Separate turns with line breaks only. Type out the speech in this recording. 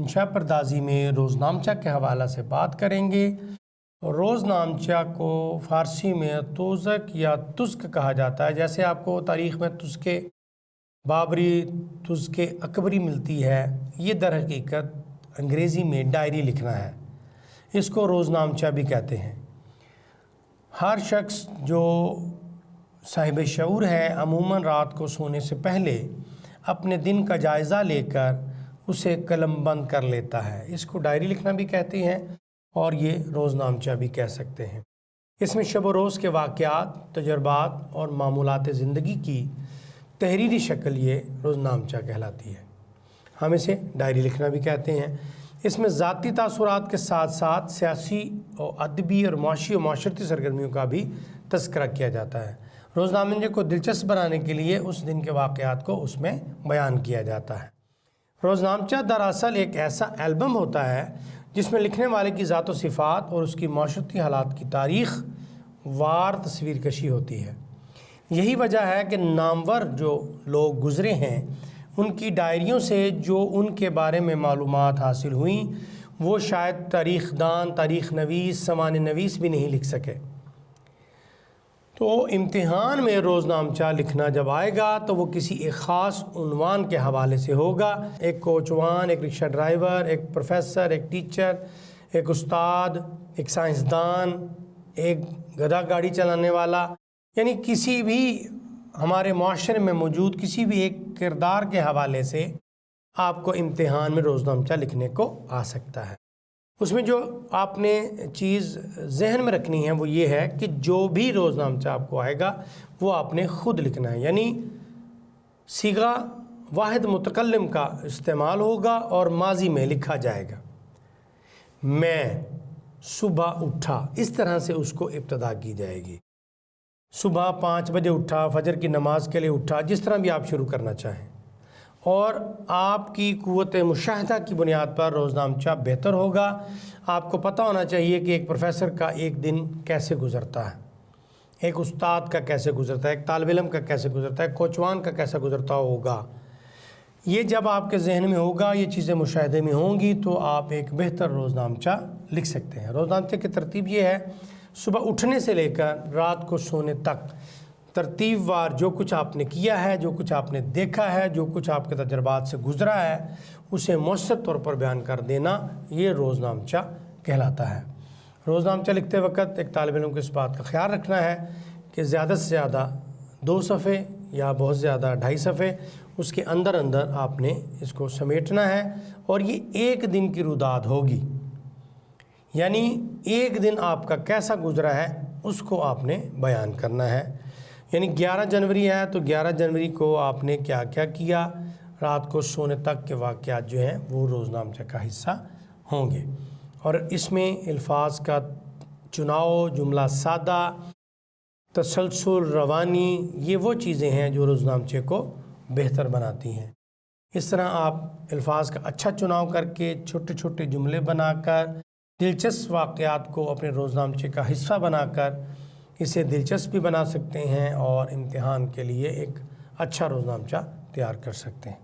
انشاء پردازی میں روزنامچہ کے حوالہ سے بات کریں گے۔ روزنامچہ کو فارسی میں توزک یا تزک کہا جاتا ہے۔ جیسے آپ کو تاریخ میں تزک بابری، تزک اکبری ملتی ہے، یہ در حقیقت انگریزی میں ڈائری لکھنا ہے، اس کو روزنامچہ بھی کہتے ہیں۔ ہر شخص جو صاحب شعور ہے عموماً رات کو سونے سے پہلے اپنے دن کا جائزہ لے کر اسے قلم بند کر لیتا ہے، اس کو ڈائری لکھنا بھی کہتے ہیں اور یہ روزنامچہ بھی کہہ سکتے ہیں۔ اس میں شب و روز کے واقعات، تجربات اور معمولات زندگی کی تحریری شکل یہ روزنامچہ کہلاتی ہے۔ ہم اسے ڈائری لکھنا بھی کہتے ہیں۔ اس میں ذاتی تاثرات کے ساتھ ساتھ سیاسی اور ادبی اور معاشی و معاشرتی سرگرمیوں کا بھی تذکرہ کیا جاتا ہے۔ روزنامے کو دلچسپ بنانے کے لیے اس دن کے واقعات کو اس میں بیان کیا جاتا ہے۔ روزنامچہ دراصل ایک ایسا البم ہوتا ہے جس میں لکھنے والے کی ذات و صفات اور اس کی معاشرتی حالات کی تاریخ وار تصویر کشی ہوتی ہے۔ یہی وجہ ہے کہ نامور جو لوگ گزرے ہیں ان کی ڈائریوں سے جو ان کے بارے میں معلومات حاصل ہوئیں وہ شاید تاریخ دان، تاریخ نویس، سوانح نویس بھی نہیں لکھ سکے۔ تو امتحان میں روزنامچہ لکھنا جب آئے گا تو وہ کسی ایک خاص عنوان کے حوالے سے ہوگا۔ ایک کوچوان، ایک رکشہ ڈرائیور، ایک پروفیسر، ایک ٹیچر، ایک استاد، ایک سائنسدان، ایک گدھا گاڑی چلانے والا، یعنی کسی بھی ہمارے معاشرے میں موجود کسی بھی ایک کردار کے حوالے سے آپ کو امتحان میں روزنامچہ لکھنے کو آ سکتا ہے۔ اس میں جو آپ نے چیز ذہن میں رکھنی ہے وہ یہ ہے کہ جو بھی روزنامچہ آپ کو آئے گا وہ آپ نے خود لکھنا ہے، یعنی صیغہ واحد متکلم کا استعمال ہوگا اور ماضی میں لکھا جائے گا۔ میں صبح اٹھا، اس طرح سے اس کو ابتدا کی جائے گی۔ صبح 5 بجے اٹھا، فجر کی نماز کے لیے اٹھا، جس طرح بھی آپ شروع کرنا چاہیں، اور آپ کی قوت مشاہدہ کی بنیاد پر روزنامچہ بہتر ہوگا۔ آپ کو پتہ ہونا چاہیے کہ ایک پروفیسر کا ایک دن کیسے گزرتا ہے، ایک استاد کا کیسے گزرتا ہے، ایک طالب علم کا کیسے گزرتا ہے، کوچوان کا کیسے گزرتا ہوگا۔ یہ جب آپ کے ذہن میں ہوگا، یہ چیزیں مشاہدے میں ہوں گی تو آپ ایک بہتر روزنامچہ لکھ سکتے ہیں۔ روزنامچے کی ترتیب یہ ہے، صبح اٹھنے سے لے کر رات کو سونے تک ترتیب وار جو کچھ آپ نے کیا ہے، جو کچھ آپ نے دیکھا ہے، جو کچھ آپ کے تجربات سے گزرا ہے، اسے مؤثر طور پر بیان کر دینا، یہ روزنامچہ کہلاتا ہے۔ روزنامچہ لکھتے وقت ایک طالب علم کو اس بات کا خیال رکھنا ہے کہ زیادہ سے زیادہ 2 صفحے یا بہت زیادہ 2.5 صفحے اس کے اندر آپ نے اس کو سمیٹنا ہے، اور یہ ایک دن کی روداد ہوگی، یعنی ایک دن آپ کا کیسا گزرا ہے اس کو آپ نے بیان کرنا ہے۔ یعنی 11 جنوری ہے تو 11 جنوری کو آپ نے کیا کیا کیا، رات کو سونے تک کے واقعات جو ہیں وہ روزنامچہ کا حصہ ہوں گے۔ اور اس میں الفاظ کا چناؤ، جملہ سادہ، تسلسل، روانی، یہ وہ چیزیں ہیں جو روزنامچے کو بہتر بناتی ہیں۔ اس طرح آپ الفاظ کا اچھا چناؤ کر کے چھوٹے چھوٹے جملے بنا کر دلچسپ واقعات کو اپنے روزنامچے کا حصہ بنا کر اسے دلچسپ بھی بنا سکتے ہیں اور امتحان کے لیے ایک اچھا روزنامچہ تیار کر سکتے ہیں۔